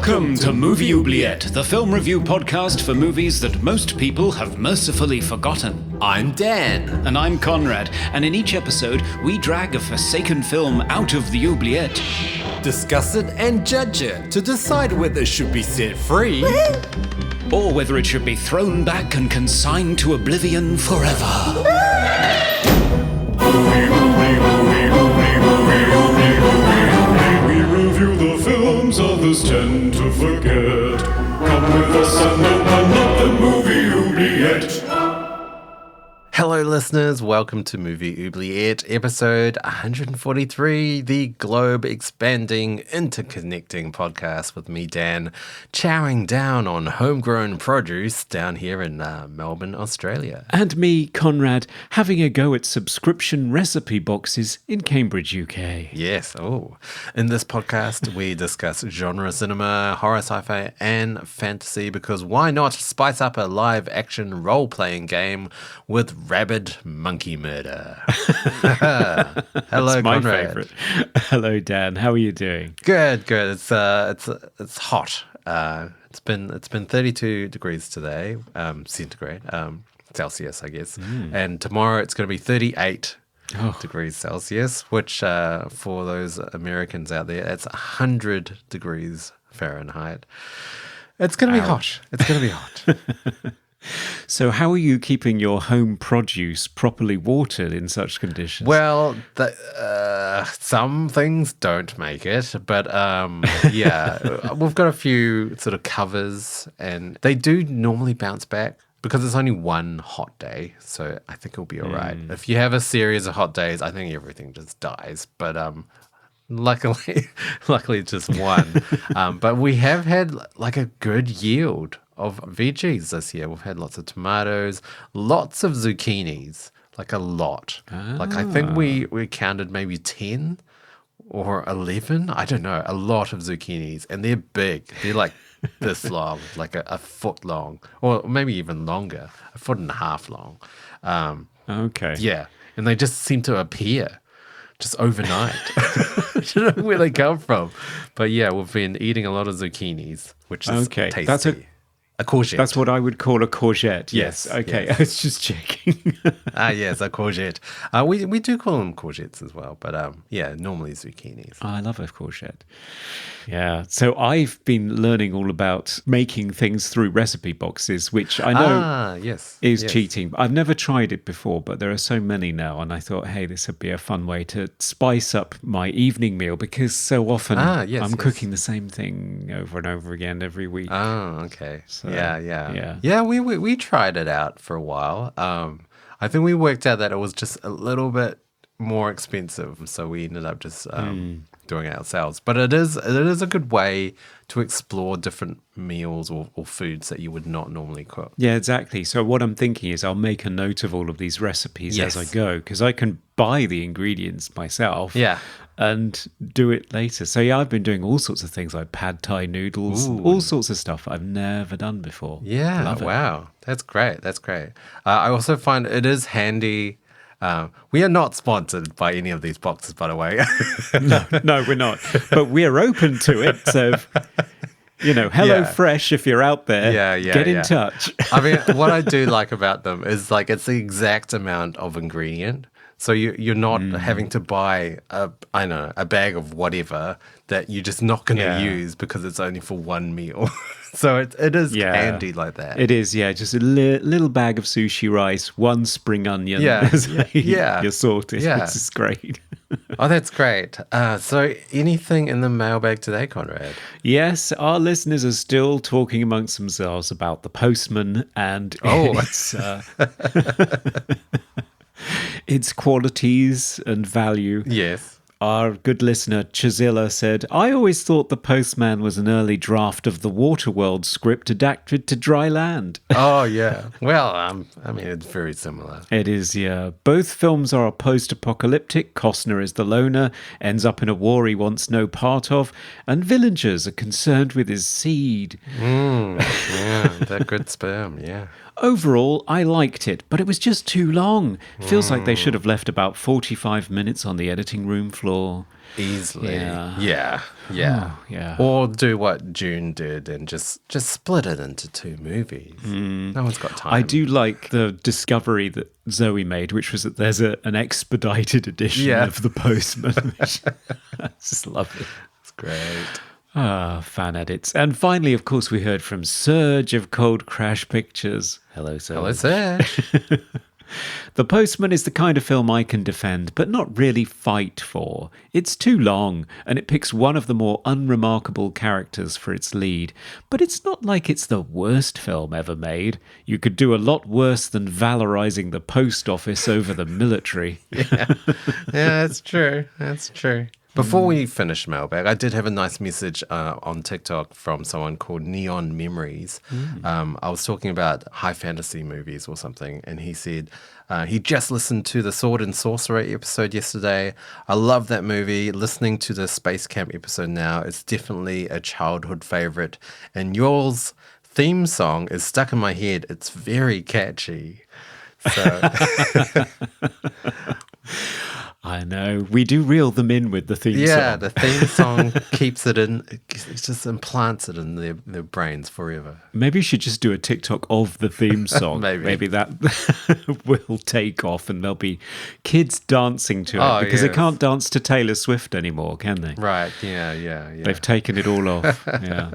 Welcome to Movie Oubliette, the film review podcast for movies that most people have mercifully forgotten. I'm Dan. And I'm Conrad, and in each episode, we drag a forsaken film out of the oubliette, Discuss it and judge it to decide whether it should be set free or whether it should be thrown back and consigned to oblivion forever. We review the films others tend to forget. Come with us and open up the movie oubliette. Hello listeners, welcome to Movie Oubliette, episode 143, the globe-expanding, interconnecting podcast with me, Dan, chowing down on homegrown produce down here in Melbourne, Australia. And me, Conrad, having a go at subscription recipe boxes in Cambridge, UK. Yes, in this podcast we discuss genre cinema, horror, sci-fi, and fantasy, because why not spice up a live-action role-playing game with rabid monkey murder. Hello, That's my Conrad. favourite. Hello, Dan. How are you doing? Good. It's hot. It's been 32 degrees today, centigrade, Celsius, I guess. And tomorrow it's going to be 38 degrees Celsius, which for those Americans out there, it's 100 degrees Fahrenheit. It's going to be hot. It's going to be hot. So how are you keeping your home produce properly watered in such conditions? Well, some things don't make it, but yeah, we've got a few sort of covers, and they do normally bounce back because it's only one hot day, so I think it'll be all right. If you have a series of hot days, I think everything just dies, but luckily just one. But we have had like a good yield of veggies this year. We've had lots of tomatoes, lots of zucchinis, like a lot. Like I think we counted maybe 10 or 11, I don't know, a lot of zucchinis, and they're big. They're like this long, like a foot long, or maybe even longer, a foot and a half long. Okay. Yeah, and they just seem to appear just overnight. I don't know where they come from. But yeah, we've been eating a lot of zucchinis, which is tasty. That's a courgette. That's what I would call a courgette. Yes. Okay. Yes. I was just checking. Yes, a courgette. We do call them courgettes as well, but yeah, normally zucchinis. I love a courgette. Yeah. So I've been learning all about making things through recipe boxes, which I know is cheating. I've never tried it before, but there are so many now, and I thought, hey, this would be a fun way to spice up my evening meal, because so often I'm cooking the same thing over and over again every week. Oh, okay. So, yeah. We tried it out for a while. I think we worked out that it was just a little bit more expensive, so we ended up just doing it ourselves. But it is a good way to explore different meals or foods that you would not normally cook. Yeah, exactly. So what I'm thinking is I'll make a note of all of these recipes as I go, because I can buy the ingredients myself. Yeah. And do it later. So yeah, I've been doing all sorts of things like pad thai noodles, all sorts of stuff I've never done before. Yeah, Love it. Wow. That's great. I also find it is handy. We are not sponsored by any of these boxes, by the way. No, we're not. But we're open to it. So, Hello Fresh, if you're out there, get in touch. I mean, what I do like about them is like it's the exact amount of ingredient. So you're not having to buy a bag of whatever that you're just not going to use because it's only for one meal. So it is handy like that. It is, just a little bag of sushi rice, one spring onion. You're sorted. Yeah. This is great. Oh, that's great. So anything in the mailbag today, Conrad? Yes, our listeners are still talking amongst themselves about the postman and its qualities and value. Yes. Our good listener, Chazilla, said, I always thought The Postman was an early draft of the Waterworld script adapted to dry land. Oh, yeah. Well, I mean, it's very similar. It is, yeah. Both films are post-apocalyptic. Costner is the loner, ends up in a war he wants no part of, and villagers are concerned with his seed. Yeah, that good sperm, yeah. Overall, I liked it, but it was just too long. Feels like they should have left about 45 minutes on the editing room floor. Easily. Yeah. Yeah. Or do what June did and just split it into 2 movies. No one's got time. I do like the discovery that Zoe made, which was that there's an expedited edition of The Postman. I just love it. It's great. Fan edits. And finally, of course, we heard from Serge of Cold Crash Pictures. Hello, Serge. Hello, Serge. The Postman is the kind of film I can defend, but not really fight for. It's too long, and it picks one of the more unremarkable characters for its lead. But it's not like it's the worst film ever made. You could do a lot worse than valorizing the post office over the military. Yeah, that's true. That's true. Before we finish mailbag, I did have a nice message on TikTok from someone called Neon Memories. I was talking about high fantasy movies or something, and he said he just listened to the Sword and Sorcerer episode yesterday. I love that movie. Listening to the Space Camp episode now, it's definitely a childhood favorite. And yours theme song is stuck in my head. It's very catchy. So... I know. We do reel them in with the theme song. Yeah, the theme song keeps it in, it just implants it in their brains forever. Maybe you should just do a TikTok of the theme song. Maybe that will take off and there'll be kids dancing to it because they can't dance to Taylor Swift anymore, can they? Right, yeah. They've taken it all off, yeah.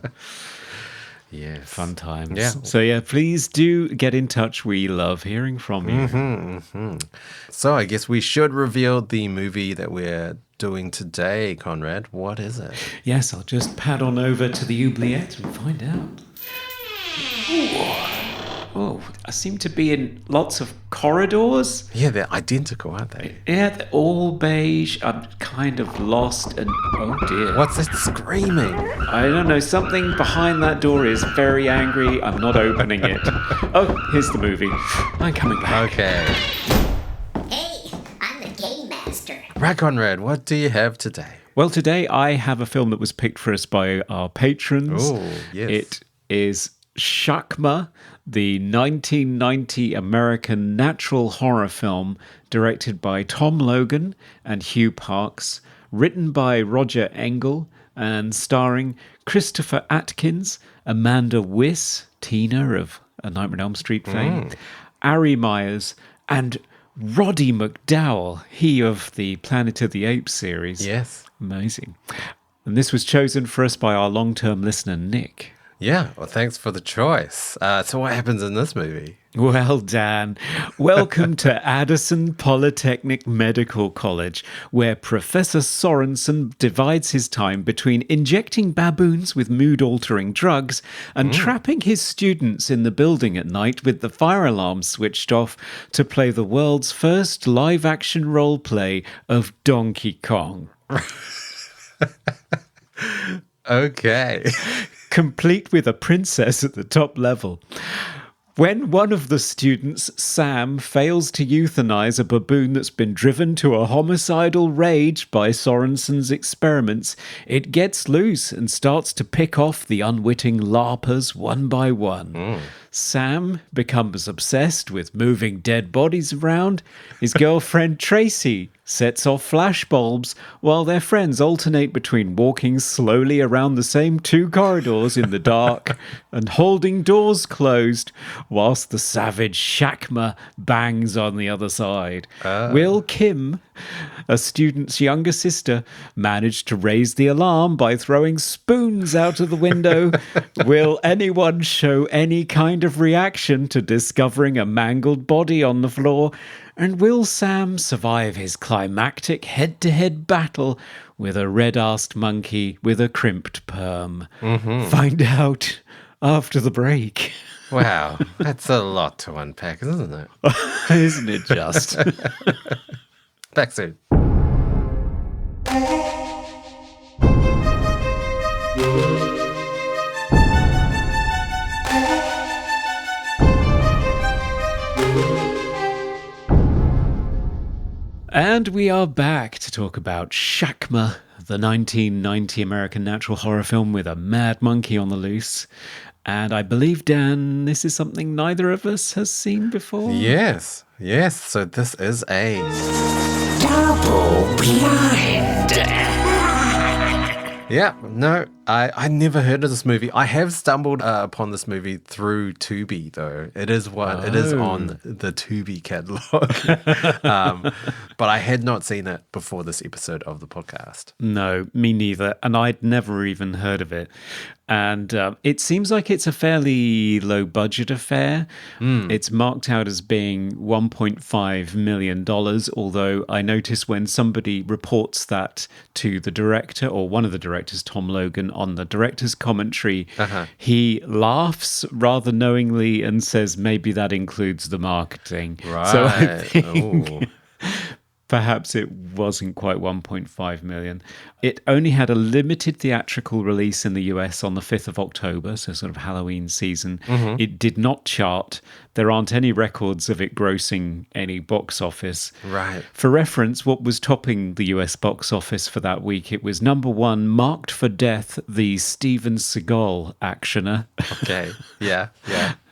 Yes. Fun times. Yeah. So, please do get in touch. We love hearing from you. So, I guess we should reveal the movie that we're doing today, Conrad. What is it? Yes, I'll just pad on over to the oubliette and find out. Oh, I seem to be in lots of corridors. Yeah, they're identical, aren't they? Yeah, they're all beige. I'm kind of lost and... Oh, dear. What's it screaming? I don't know. Something behind that door is very angry. I'm not opening it. Oh, here's the movie. I'm coming back. Okay. Hey, I'm the game master. Right, Conrad, what do you have today? Well, today I have a film that was picked for us by our patrons. Oh, yes. It is Shakma, the 1990 American natural horror film directed by Tom Logan and Hugh Parks, written by Roger Engel and starring Christopher Atkins, Amanda Wyss, Tina of A Nightmare on Elm Street fame, Ari Meyers, and Roddy McDowall, he of the Planet of the Apes series. Yes. Amazing. And this was chosen for us by our long-term listener, Nick. Yeah, well, thanks for the choice. So what happens in this movie? Well, Dan, welcome to Addison Polytechnic Medical College, where Professor Sorensen divides his time between injecting baboons with mood-altering drugs and trapping his students in the building at night with the fire alarm switched off to play the world's first live-action role play of Donkey Kong. Okay. Complete with a princess at the top level. When one of the students, Sam, fails to euthanize a baboon that's been driven to a homicidal rage by Sorensen's experiments, it gets loose and starts to pick off the unwitting LARPers one by one. Sam becomes obsessed with moving dead bodies around. His girlfriend Tracy sets off flashbulbs while their friends alternate between walking slowly around the same 2 corridors in the dark and holding doors closed whilst the savage Shakma bangs on the other side. Will Kim, a student's younger sister, manage to raise the alarm by throwing spoons out of the window? Will anyone show any kind of reaction to discovering a mangled body on the floor? And will Sam survive his climactic head-to-head battle with a red-arsed monkey with a crimped perm? Find out after the break. Wow, that's a lot to unpack, isn't it? Isn't it just? Back soon. And we are back to talk about Shakma, the 1990 American natural horror film with a mad monkey on the loose. And I believe, Dan, this is something neither of us has seen before. Yes. So this is a Double blind. Yeah, no, I never heard of this movie. I have stumbled upon this movie through Tubi, though. It is It is on the Tubi catalog, but I had not seen it before this episode of the podcast. No, me neither, and I'd never even heard of it. And it seems like it's a fairly low-budget affair. It's marked out as being $1.5 million, although I notice when somebody reports that to the director, or one of the directors, Tom Logan, on the director's commentary, he laughs rather knowingly and says maybe that includes the marketing. Right. So I think perhaps it wasn't quite 1.5 million. It only had a limited theatrical release in the US on the 5th of October, so sort of Halloween season. It did not chart. There aren't any records of it grossing any box office. Right. For reference, what was topping the US box office for that week? It was number one, Marked for Death, the Steven Seagal actioner. Okay. Yeah.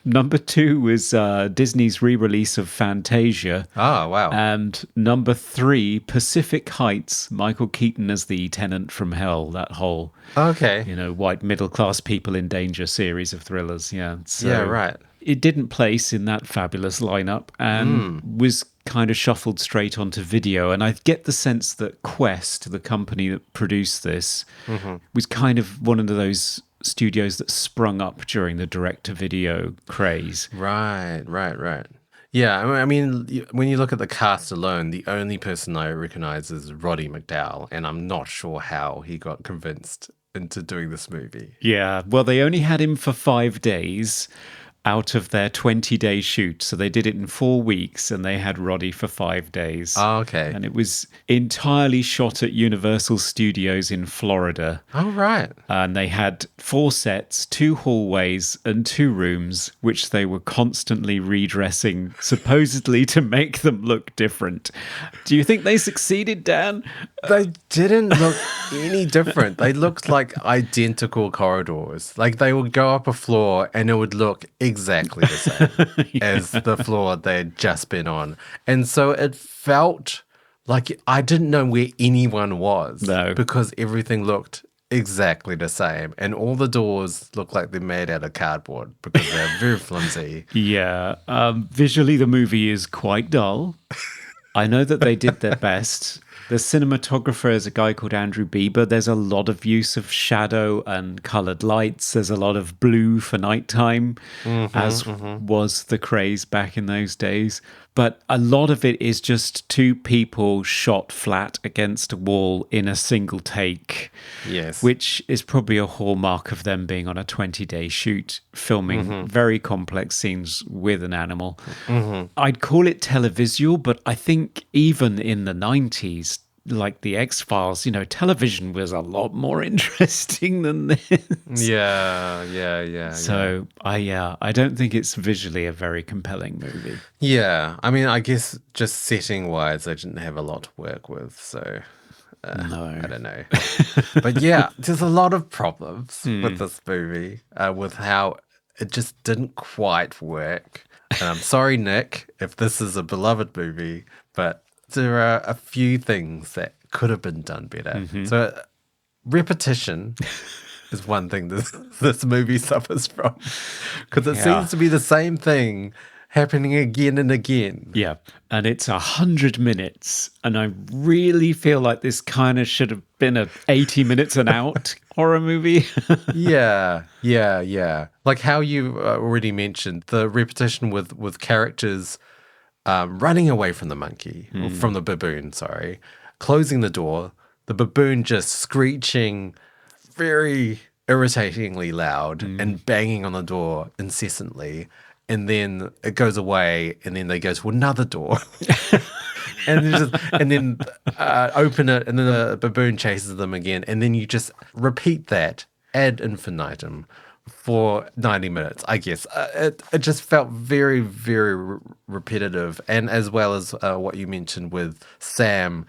Number two was Disney's re-release of Fantasia. Oh, wow. And number three, Pacific Heights, Michael Keaton as the tenant from hell, that whole, Okay. white middle-class people in danger series of thrillers. Yeah. So Yeah, right. It didn't place in that fabulous lineup and was kind of shuffled straight onto video. And I get the sense that Quest, the company that produced this, was kind of one of those studios that sprung up during the direct-to-video craze. Right. Yeah, I mean, when you look at the cast alone, the only person I recognize is Roddy McDowall, and I'm not sure how he got convinced into doing this movie. Yeah, well, they only had him for 5 days out of their 20-day shoot. So they did it in 4 weeks and they had Roddy for 5 days. Oh, okay. And it was entirely shot at Universal Studios in Florida. Oh, right. And they had 4 sets, 2 hallways and 2 rooms, which they were constantly redressing, supposedly to make them look different. Do you think they succeeded, Dan? They didn't look any different. They looked like identical corridors. Like they would go up a floor and it would look exactly the same as the floor they had just been on. And so it felt like I didn't know where anyone was. No. Because everything looked exactly the same. And all the doors look like they're made out of cardboard because they're very flimsy. Yeah. Visually, the movie is quite dull. I know that they did their best. The cinematographer is a guy called Andrew Bieber. There's a lot of use of shadow and colored lights. There's a lot of blue for nighttime, as was the craze back in those days. But a lot of it is just 2 people shot flat against a wall in a single take. Yes. Which is probably a hallmark of them being on a 20-day shoot, filming very complex scenes with an animal. I'd call it televisual, but I think even in the 90s, like the X-Files, television was a lot more interesting than this. Yeah. So I don't think it's visually a very compelling movie. Yeah. I mean, I guess just setting-wise, they didn't have a lot to work with, so... No. I don't know. But yeah, there's a lot of problems with this movie, with how it just didn't quite work. And I'm sorry, Nick, if this is a beloved movie, but there are a few things that could have been done better. So repetition is one thing this movie suffers from, because it seems to be the same thing happening again and again. Yeah, and it's 100 minutes, and I really feel like this kind of should have been a 80 minutes and out horror movie. Yeah. Like how you already mentioned, the repetition with characters running away from the monkey, or from the baboon, sorry, closing the door, the baboon just screeching very irritatingly loud and banging on the door incessantly. And then it goes away, and then they go to another door, and then open it, and then the baboon chases them again, and then you just repeat that ad infinitum for 90 minutes. I guess it just felt very, very repetitive, and as well as what you mentioned with Sam,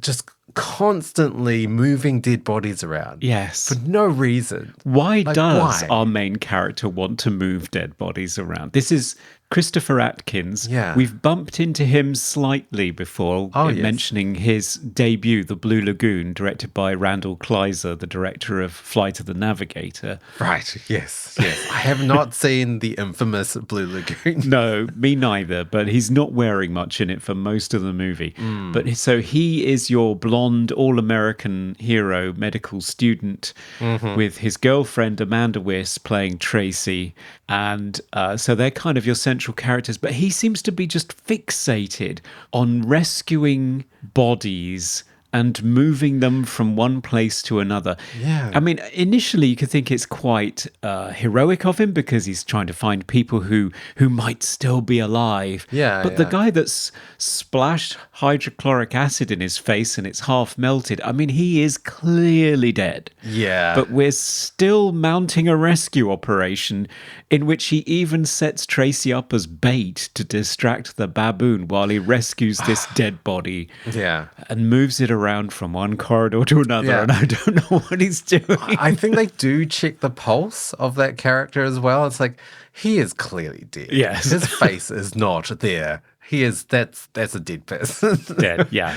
just constantly moving dead bodies around. Yes. For no reason. Why does why? our main character want to move dead bodies around? This is Christopher Atkins. Yeah. We've bumped into him slightly before mentioning his debut, The Blue Lagoon, directed by Randall Kleiser, the director of Flight of the Navigator. Right, yes. I have not seen the infamous Blue Lagoon. No, me neither, but he's not wearing much in it for most of the movie. But so he is your blonde, all-American hero, medical student, with his girlfriend, Amanda Wyss, playing Tracy. And so they're kind of your central characters, but he seems to be just fixated on rescuing bodies and moving them from one place to another. Yeah. I mean, initially you could think it's quite heroic of him because he's trying to find people who might still be alive. Yeah. But the guy that's splashed hydrochloric acid in his face and it's half melted, I mean, he is clearly dead. Yeah. But we're still mounting a rescue operation in which he even sets Tracy up as bait to distract the baboon while he rescues this dead body. Yeah. And moves it around from one corridor to another, and I don't know what he's doing. I think they do check the pulse of that character as well. It's like, he is clearly dead. Yes. His face is not there. That's a dead person. Dead, yeah.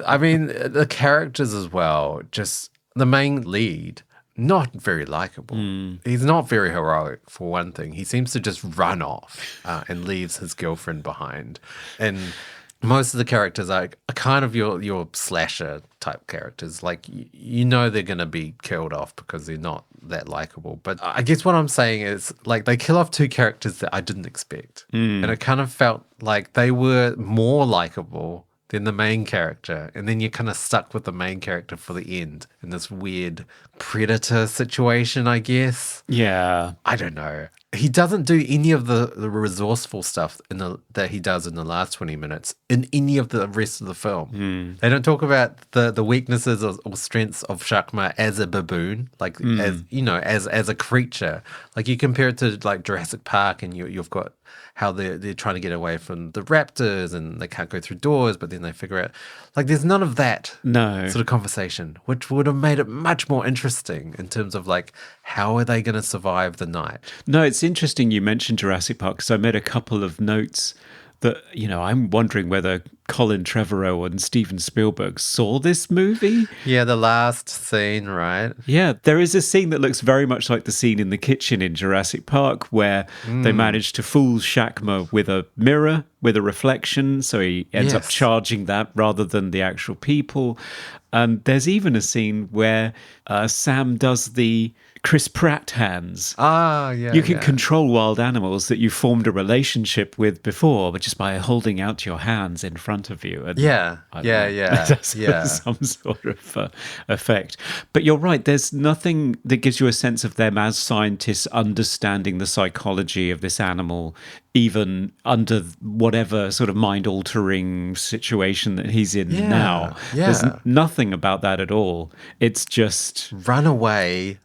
I mean, the characters as well, just the main lead, not very likable. He's not very heroic, for one thing. He seems to just run off and leaves his girlfriend behind. And most of the characters are kind of your slasher type characters. Like, you know they're going to be killed off because they're not that likable. But I guess what I'm saying is, like, they kill off two characters that I didn't expect. And it kind of felt like they were more likable than the main character. And then you're kind of stuck with the main character for the end in this weird predator situation, I guess. Yeah. I don't know. He doesn't do any of the resourceful stuff that he does in the last 20 minutes in any of the rest of the film. They don't talk about the weaknesses or strengths of Shakma as a baboon, like as you know, as a creature. Like, you compare it to like Jurassic Park, and you've got how they're trying to get away from the raptors and they can't go through doors, but then they figure out, like, there's none of that sort of conversation, which would have made it much more interesting in terms of like, how are they going to survive the night? No, it's interesting you mentioned Jurassic Park, because I made a couple of notes that, you know, I'm wondering whether Colin Trevorrow and Steven Spielberg saw this movie. Yeah, the last scene, right? Yeah, there is a scene that looks very much like the scene in the kitchen in Jurassic Park where they manage to fool Shakma with a mirror, with a reflection, so he ends up charging that rather than the actual people. And there's even a scene where Sam does the Chris Pratt hands. You can control wild animals that you formed a relationship with before, but just by holding out your hands in front of you. And that's some sort of effect. But you're right, there's nothing that gives you a sense of them as scientists understanding the psychology of this animal, even under whatever sort of mind-altering situation that he's in now. There's nothing about that at all. It's just... run away,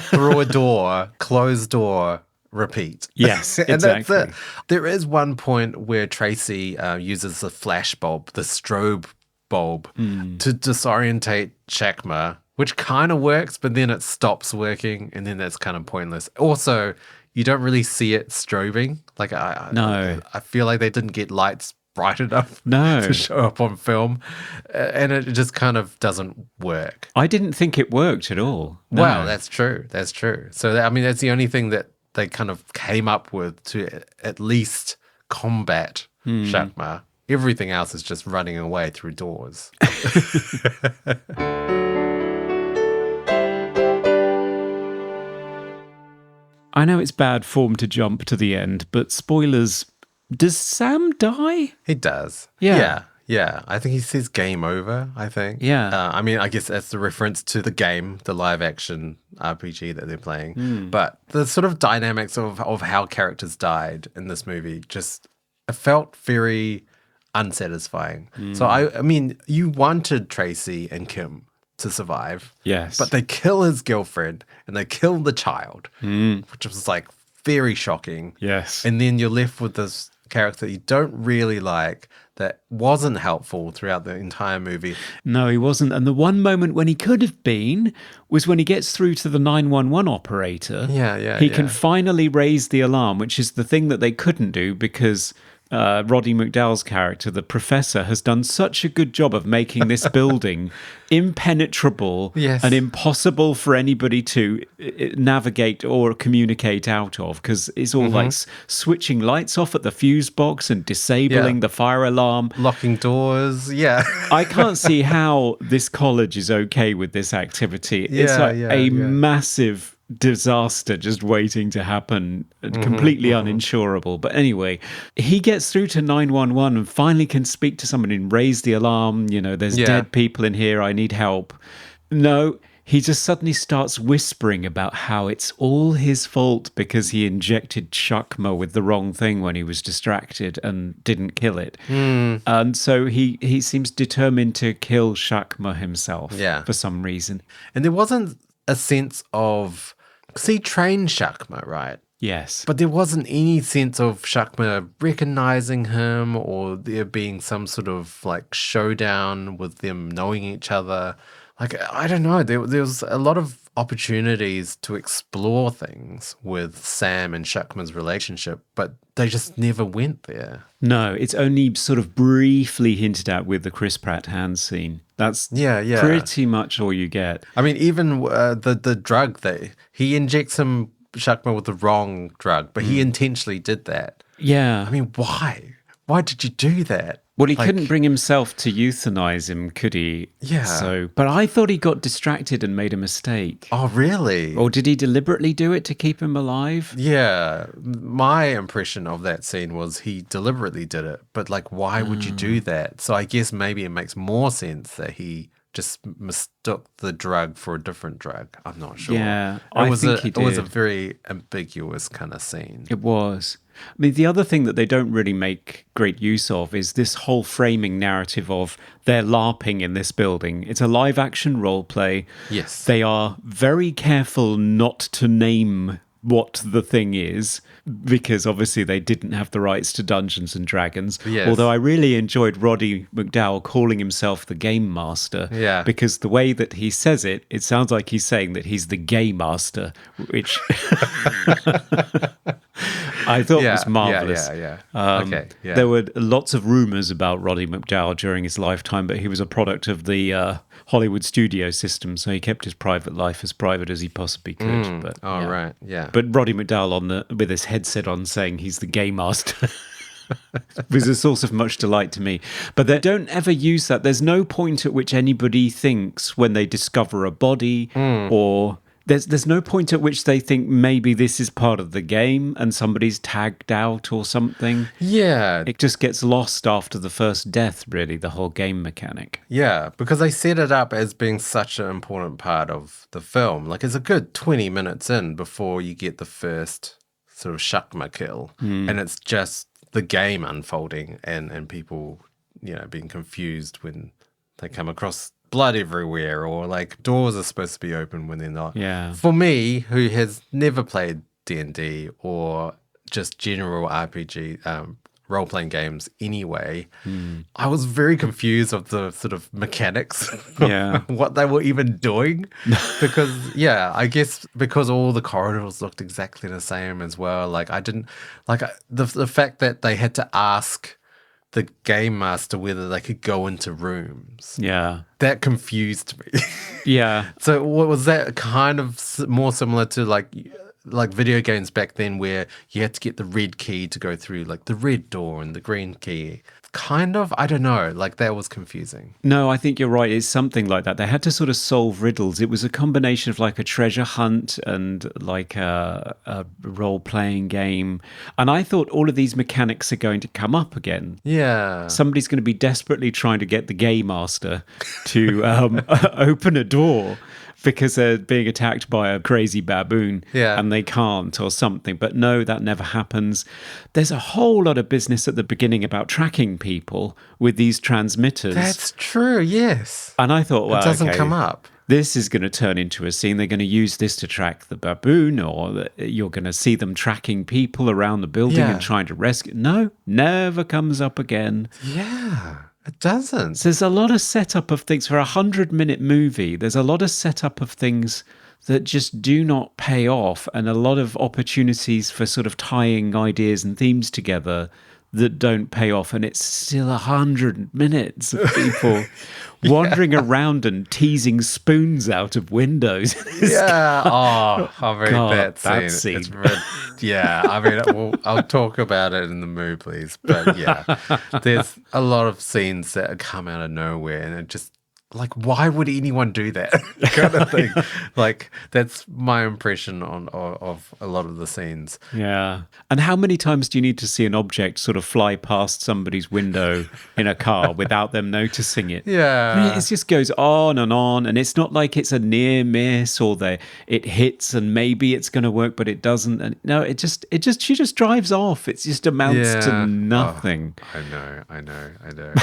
through a door, closed door, repeat. Yes, and exactly. That's it. There is one point where Tracy uses the flash bulb, the strobe bulb, to disorientate Shakma, which kind of works, but then it stops working, and then that's kind of pointless. Also, you don't really see it strobing. Like, I feel like they didn't get lights bright enough to show up on film, and it just kind of doesn't work. I didn't think it worked at all. No. Well, that's true. That's true. So, I mean, that's the only thing that they kind of came up with to at least combat Shakma. Everything else is just running away through doors. I know it's bad form to jump to the end, but spoilers, does Sam die? He does. Yeah. Yeah. I think he says game over, I think. Yeah. I mean, I guess that's the reference to the game, the live action RPG that they're playing. But the sort of dynamics of how characters died in this movie just, it felt very unsatisfying. So, I mean, you wanted Tracy and Kim to survive. Yes. But they kill his girlfriend and they kill the child, which was like very shocking. Yes. And then you're left with this character you don't really like that wasn't helpful throughout the entire movie. No, he wasn't. And the one moment when he could have been was when he gets through to the 911 operator. He can finally raise the alarm, which is the thing that they couldn't do because Roddy McDowall's character, the professor, has done such a good job of making this building impenetrable and impossible for anybody to navigate or communicate out of, because it's all like switching lights off at the fuse box and disabling the fire alarm, locking doors. I can't see how this college is okay with this activity. It's like a massive disaster just waiting to happen, completely uninsurable. But anyway, he gets through to 911 and finally can speak to someone and raise the alarm. You know, there's dead people in here, I need help. No, he just suddenly starts whispering about how it's all his fault because he injected Shakma with the wrong thing when he was distracted and didn't kill it. And so he seems determined to kill Shakma himself for some reason. And there wasn't a sense of... Because he trained Shakma, right? Yes. But there wasn't any sense of Shakma recognizing him or there being some sort of like showdown with them knowing each other. Like, I don't know. There was a lot of opportunities to explore things with Sam and Shakma's relationship, but they just never went there. No, it's only sort of briefly hinted at with the Chris Pratt hand scene. That's pretty much all you get. I mean, even the drug that he injects him, Shakma, with the wrong drug, but he intentionally did that. Yeah. I mean, why? Why did you do that? Well, he couldn't bring himself to euthanize him, could he? Yeah. So, but I thought he got distracted and made a mistake. Oh, really? Or did he deliberately do it to keep him alive? Yeah. My impression of that scene was he deliberately did it. But, like, why would you do that? So I guess maybe it makes more sense that he just mistook the drug for a different drug. I'm not sure. Yeah, I think he did. It was a very ambiguous kind of scene. It was. I mean, the other thing that they don't really make great use of is this whole framing narrative of they're LARPing in this building. It's a live action role play. Yes. They are very careful not to name what the thing is, because obviously they didn't have the rights to Dungeons and Dragons. Yes. Although I really enjoyed Roddy McDowall calling himself the Game Master. Yeah. Because the way that he says it, it sounds like he's saying that he's the Gay Master, which I thought was marvelous. There were lots of rumors about Roddy McDowall during his lifetime, but he was a product of the Hollywood studio system, so he kept his private life as private as he possibly could. But Roddy McDowall with his headset on saying he's the Gay Master was a source of much delight to me. But they don't ever use that. There's no point at which anybody thinks when they discover a body or... There's no point at which they think maybe this is part of the game and somebody's tagged out or something. Yeah. It just gets lost after the first death, really, the whole game mechanic. Yeah, because they set it up as being such an important part of the film. Like, it's a good 20 minutes in before you get the first sort of Shakma kill. And it's just the game unfolding and people, being confused when they come across blood everywhere, or like doors are supposed to be open when they're not. Yeah. For me, who has never played D&D or just general RPG role-playing games anyway, I was very confused of the sort of mechanics, what they were even doing, because I guess because all the corridors looked exactly the same as well. Like I didn't like the fact that they had to ask the game master whether they could go into rooms. Yeah. That confused me. Yeah. So what was that kind of more similar to like video games back then where you had to get the red key to go through like the red door and the green key? Kind of, I don't know, like that was confusing. No, I think you're right. It's something like that. They had to sort of solve riddles. It was a combination of like a treasure hunt and like a role-playing game. And I thought all of these mechanics are going to come up again. Yeah. Somebody's going to be desperately trying to get the Game Master to open a door because they're being attacked by a crazy baboon and they can't or something. But no, that never happens. There's a whole lot of business at the beginning about tracking people with these transmitters. That's true, yes. And I thought, well, it doesn't come up. this is going to turn into a scene. They're going to use this to track the baboon, or you're going to see them tracking people around the building and trying to rescue. No, never comes up again. Yeah, it doesn't. So there's a lot of setup of things for a 100-minute movie. There's a lot of setup of things that just do not pay off, and a lot of opportunities for sort of tying ideas and themes together that don't pay off. And it's still 100 minutes of people wandering around and teasing spoons out of windows. I've read God, that scene. I mean, I'll talk about it in the mood, please. But yeah, there's a lot of scenes that come out of nowhere, and it just, like, why would anyone do that kind of thing? Like, that's my impression of a lot of the scenes. Yeah. And how many times do you need to see an object sort of fly past somebody's window in a car without them noticing it? Yeah. I mean, it just goes on, and it's not like it's a near miss or it hits and maybe it's going to work, but it doesn't. And no, she just drives off. It just amounts to nothing. Oh, I know.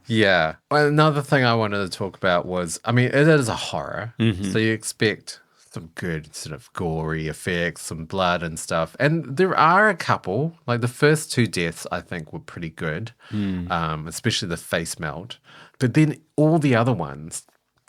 Yeah. Well, another thing I wanted to talk about was, I mean, it is a horror, so you expect some good sort of gory effects, some blood and stuff. And there are a couple, like the first 2 deaths, I think were pretty good, especially the face melt. But then all the other ones,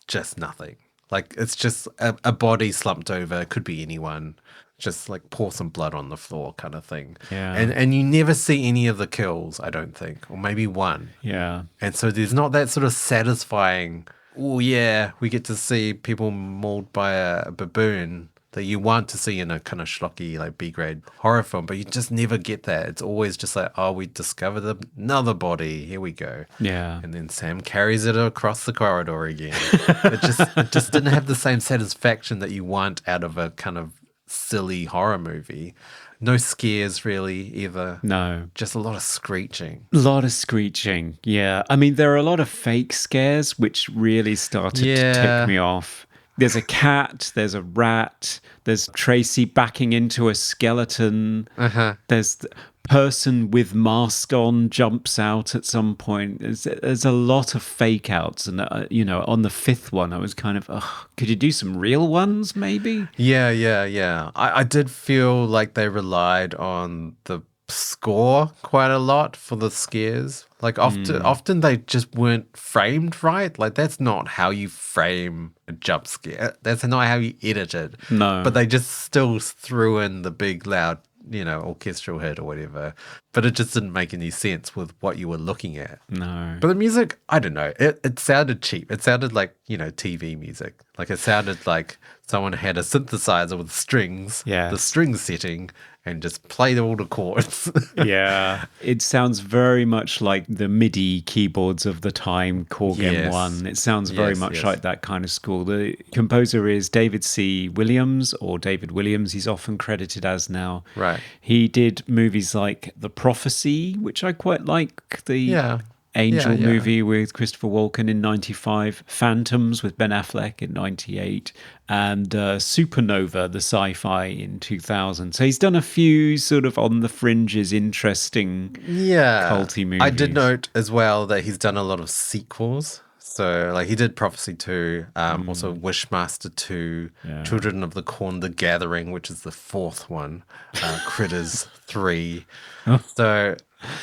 just nothing. Like, it's just a body slumped over, it could be anyone. Just like pour some blood on the floor kind of thing. Yeah. And you never see any of the kills, I don't think, or maybe one. Yeah. And so there's not that sort of satisfying, oh yeah, we get to see people mauled by a baboon that you want to see in a kind of schlocky, like B-grade horror film, but you just never get that. It's always just like, oh, we discovered another body, here we go. Yeah. And then Sam carries it across the corridor again. it just didn't have the same satisfaction that you want out of a kind of silly horror movie. No scares really either. No. Just a lot of screeching. A lot of screeching, yeah. I mean, there are a lot of fake scares which really started to tick me off. There's a cat, there's a rat, there's Tracy backing into a skeleton. There's the person with mask on jumps out at some point. There's a lot of fake outs. And, on the 5th one, I was kind of, could you do some real ones maybe? Yeah. I did feel like they relied on the score quite a lot for the scares. Like often they just weren't framed right. Like, that's not how you frame a jump scare. That's not how you edit it. No. But they just still threw in the big loud, orchestral hit or whatever. But it just didn't make any sense with what you were looking at. No. But the music, I don't know. It sounded cheap. It sounded like, TV music. Like, it sounded like someone had a synthesizer with strings, the string setting, and just played all the chords. Yeah. It sounds very much like the MIDI keyboards of the time, Korg M1. It sounds very much like that kind of school. The composer is David C. Williams, or David Williams, he's often credited as now. Right. He did movies like The Prophecy, which I quite like, the Angel movie with Christopher Walken in 95, Phantoms with Ben Affleck in 98, and Supernova, the sci-fi, in 2000. So he's done a few sort of on the fringes, interesting, culty movies. I did note as well that he's done a lot of sequels. So, like, he did Prophecy 2, also Wishmaster 2, Children of the Corn, The Gathering, which is the 4th one, Critters 3. So,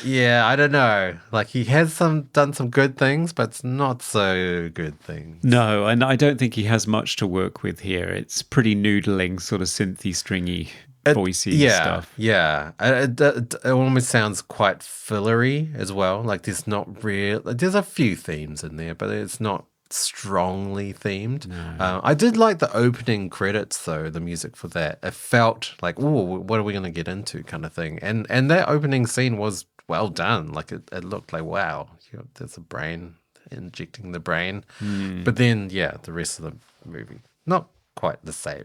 yeah, I don't know. Like, he has done some good things, but it's not so good things. No, and I don't think he has much to work with here. It's pretty noodling, sort of synthy, stringy, voicey stuff. Yeah. It almost sounds quite fillery as well. Like, there's a few themes in there, but it's not strongly themed. No. I did like the opening credits though, the music for that. It felt like, oh, what are we going to get into kind of thing. And that opening scene was well done. Like, it looked like, wow, there's a brain injecting the brain. But then, the rest of the movie, not quite the same.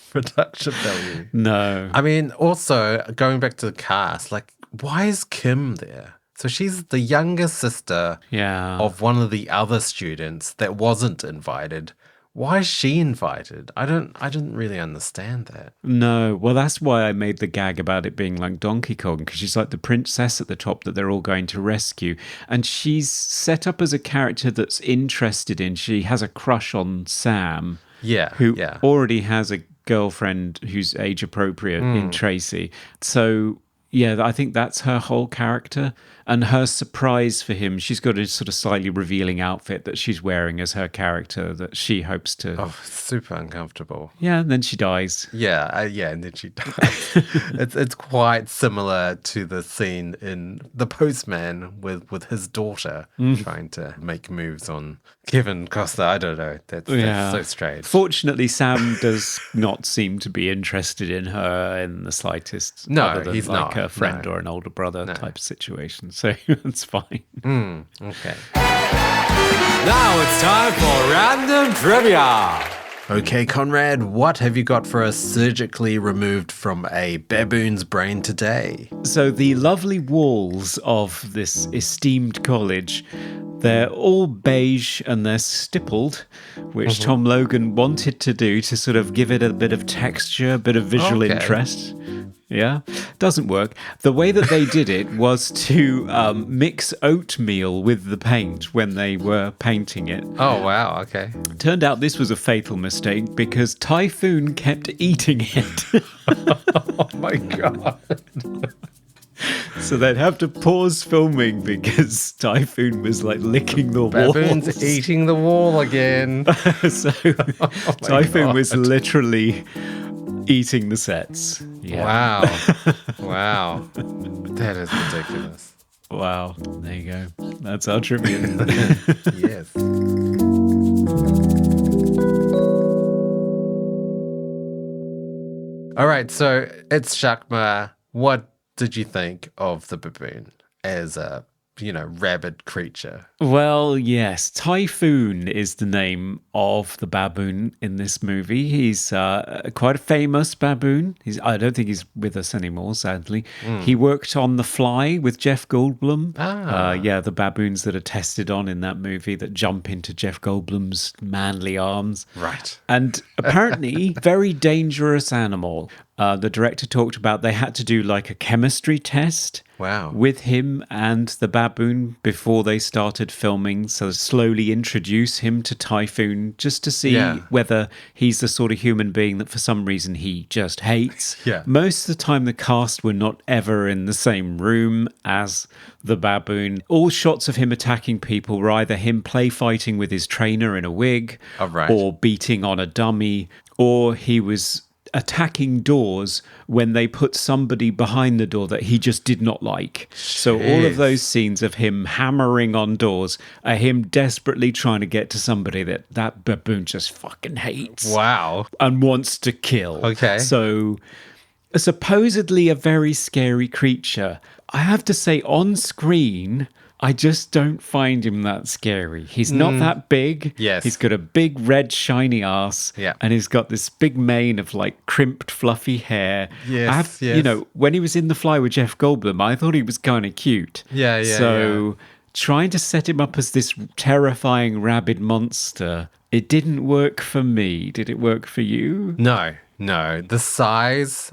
Production value. No. I mean, also, going back to the cast, like, why is Kim there? So she's the younger sister of one of the other students that wasn't invited. Why is she invited? I didn't really understand that. No, well, that's why I made the gag about it being like Donkey Kong, because she's like the princess at the top that they're all going to rescue. And she's set up as a character that's interested in, she has a crush on Sam. Yeah. Who already has a girlfriend who's age appropriate in Tracy. So, yeah, I think that's her whole character. And her surprise for him, she's got a sort of slightly revealing outfit that she's wearing as her character that she hopes to... Oh, super uncomfortable. Yeah, and then she dies. Yeah, and then she dies. It's quite similar to the scene in The Postman with his daughter trying to make moves on Kevin Costa. I don't know. That's so strange. Fortunately, Sam does not seem to be interested in her in the slightest. No, other than he's like not. a friend or an older brother type situation. So it's fine. Okay. Now it's time for random trivia. Okay, Conrad, what have you got for us surgically removed from a baboon's brain today? So the lovely walls of this esteemed college, they're all beige and they're stippled, which Tom Logan wanted to do to sort of give it a bit of texture, a bit of visual interest. Yeah, doesn't work. The way that they did it was to mix oatmeal with the paint when they were painting it. Oh, wow, okay. Turned out this was a fatal mistake because Typhoon kept eating it. Oh my God. So they'd have to pause filming because Typhoon was like licking the walls. Baboon's eating the wall again. So Typhoon was literally eating the sets. Yeah. Wow. That is ridiculous. Wow. There you go. That's our trivia. Yes. All right, so it's Shakma. What did you think of the baboon as a, rabid creature? Well, yes. Typhoon is the name of the baboon in this movie. He's quite a famous baboon. I don't think he's with us anymore, sadly. He worked on The Fly with Jeff Goldblum. The baboons that are tested on in that movie that jump into Jeff Goldblum's manly arms. Right. And apparently, very dangerous animal. The director talked about they had to do like a chemistry test with him and the baboon before they started filming. So slowly introduce him to Typhoon just to see whether he's the sort of human being that for some reason he just hates. Yeah. Most of the time, the cast were not ever in the same room as the baboon. All shots of him attacking people were either him play fighting with his trainer in a wig or beating on a dummy, or he was attacking doors when they put somebody behind the door that he just did not like. So all of those scenes of him hammering on doors are him desperately trying to get to somebody that baboon just fucking hates. Wow. And wants to kill. Okay. So supposedly a very scary creature. I have to say, on screen, I just don't find him that scary. He's not that big. Yes. He's got a big red shiny ass. Yeah. And he's got this big mane of like crimped fluffy hair. Yes, when he was in The Fly with Jeff Goldblum, I thought he was kind of cute. So trying to set him up as this terrifying rabid monster, it didn't work for me. Did it work for you? No. The size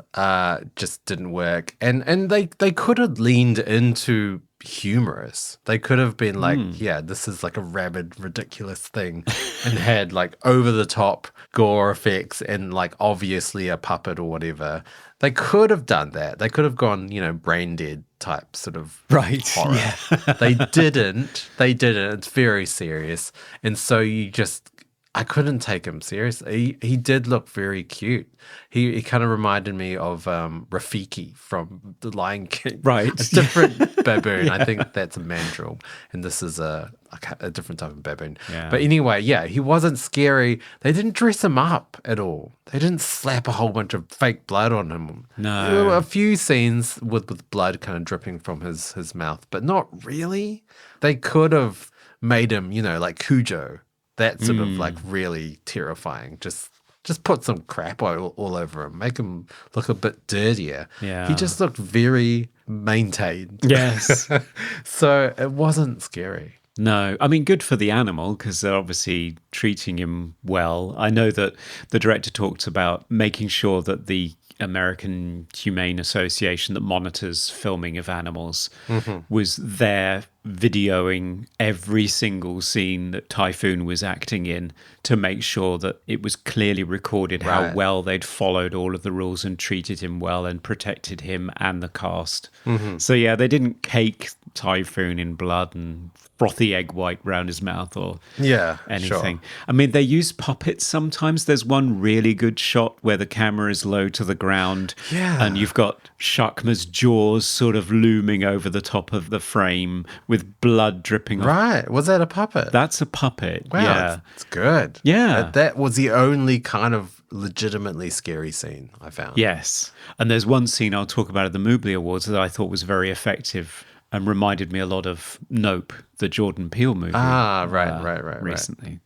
just didn't work. And they could have leaned into humorous. They could have been like, this is like a rabid, ridiculous thing, and had like over the top gore effects and like obviously a puppet or whatever. They could have done that. They could have gone, brain dead type sort of horror. Yeah. They didn't. It's very serious. And so I couldn't take him seriously. He did look very cute. He kind of reminded me of Rafiki from The Lion King. Right. A different baboon. I think that's a mandrill. And this is a different type of baboon. Yeah. But anyway, he wasn't scary. They didn't dress him up at all. They didn't slap a whole bunch of fake blood on him. No. There were a few scenes with blood kind of dripping from his mouth, but not really. They could have made him, like Cujo. That sort of like really terrifying. Just put some crap all over him. Make him look a bit dirtier. Yeah. He just looked very maintained. Yes. So it wasn't scary. No, I mean, good for the animal because they're obviously treating him well. I know that the director talked about making sure that the American Humane Association that monitors filming of animals was there videoing every single scene that Typhoon was acting in to make sure that it was clearly recorded how well they'd followed all of the rules and treated him well and protected him and the cast. So yeah, they didn't cake Typhoon in blood and frothy egg white round his mouth or anything. Sure. I mean, they use puppets sometimes. There's one really good shot where the camera is low to the ground and you've got Shakma's jaws sort of looming over the top of the frame with blood dripping off. Right. Was that a puppet? That's a puppet. Wow, yeah. It's good. Yeah. That was the only kind of legitimately scary scene I found. Yes. And there's one scene I'll talk about at the Mobley Awards that I thought was very effective and reminded me a lot of Nope, the Jordan Peele movie. Right. Recently.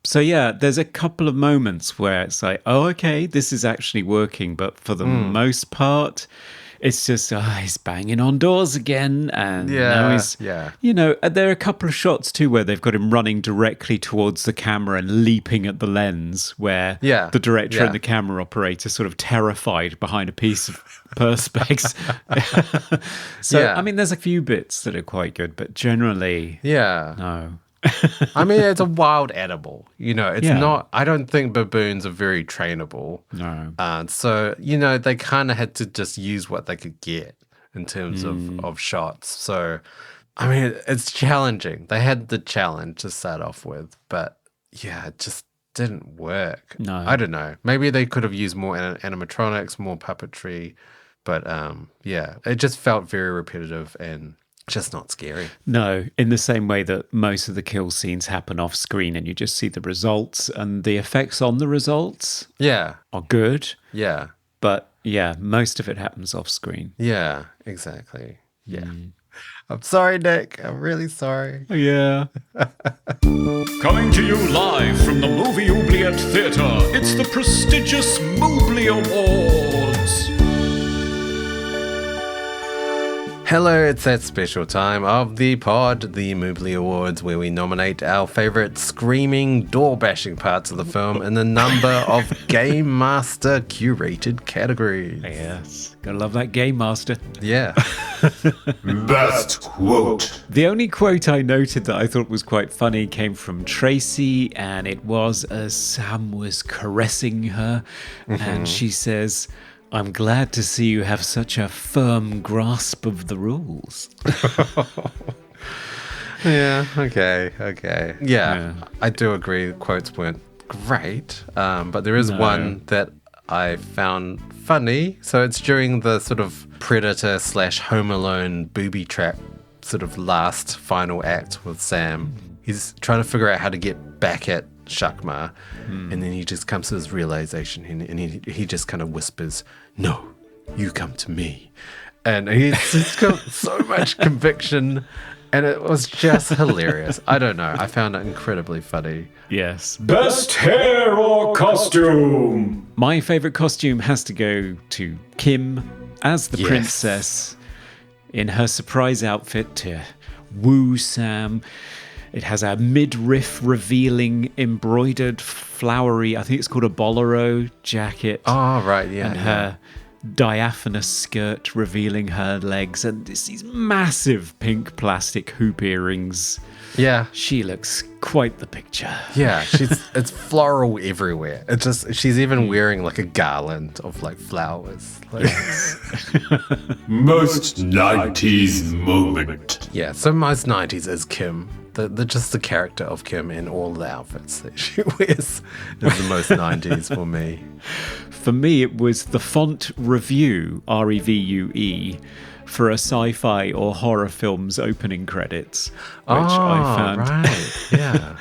So yeah, there's a couple of moments where it's like, oh, okay, this is actually working. But for the most part, it's just, he's banging on doors again. And now he's, you know, there are a couple of shots too where they've got him running directly towards the camera and leaping at the lens where the director and the camera operator sort of terrified behind a piece of perspex. So, I mean, there's a few bits that are quite good, but generally, no. I mean, it's a wild animal. You know, it's not, I don't think baboons are very trainable. No. So, you know, they kind of had to just use what they could get in terms of shots. So, I mean, it's challenging. They had the challenge to start off with, but yeah, it just didn't work. No. I don't know. Maybe they could have used more animatronics, more puppetry, but yeah, it just felt very repetitive and just not scary. No, in the same way that most of the kill scenes happen off screen and you just see the results and the effects on the results are good. Yeah. But yeah, most of it happens off screen. Yeah, exactly. Yeah. I'm sorry, Nick. I'm really sorry. Yeah. Coming to you live from the Movie Oubliette Theatre, it's the prestigious Mobley Awards. Hello, it's that special time of the pod, the Mobley Awards, where we nominate our favourite screaming, door-bashing parts of the film in a number of Game Master curated categories. Yes, gotta love that Game Master. Yeah. Best quote. The only quote I noted that I thought was quite funny came from Tracy, and it was as Sam was caressing her, and she says, "I'm glad to see you have such a firm grasp of the rules." Yeah, okay. Yeah, I do agree. Quotes weren't great, but there is one that I found funny. So it's during the sort of Predator / Home Alone booby trap sort of last final act with Sam. He's trying to figure out how to get back at Shakma, and then he just comes to this realization, and he just kind of whispers, "No, you come to me," and he's got so much conviction, and it was just hilarious. I don't know, I found it incredibly funny. Yes. Best hair or costume. My favorite costume has to go to Kim as the princess in her surprise outfit to woo Sam. It has a midriff revealing embroidered flowery, I think it's called a bolero jacket. Oh, right, yeah. And her diaphanous skirt revealing her legs and these massive pink plastic hoop earrings. Yeah. She looks quite the picture. Yeah, it's floral everywhere. It's just, she's even wearing like a garland of like flowers. Like, Most 90s moment. yeah, so most 90s is Kim. Just the character of Kim in all the outfits that she wears is the most 90s for me. For me, it was the font review, REVUE, for a sci-fi or horror film's opening credits, which I found right. Yeah.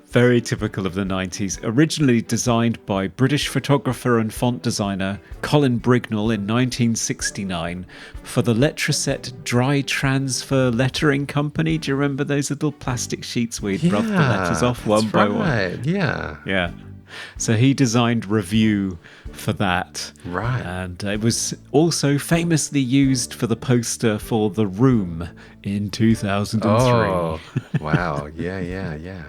very typical of the 90s. Originally designed by British photographer and font designer Colin Brignall in 1969 for the Letraset Dry Transfer Lettering Company. Do you remember those little plastic sheets where you'd rub the letters off one by one? Yeah. Yeah. So he designed Review for that. Right. And it was also famously used for the poster for The Room in 2003. Oh, wow. Yeah.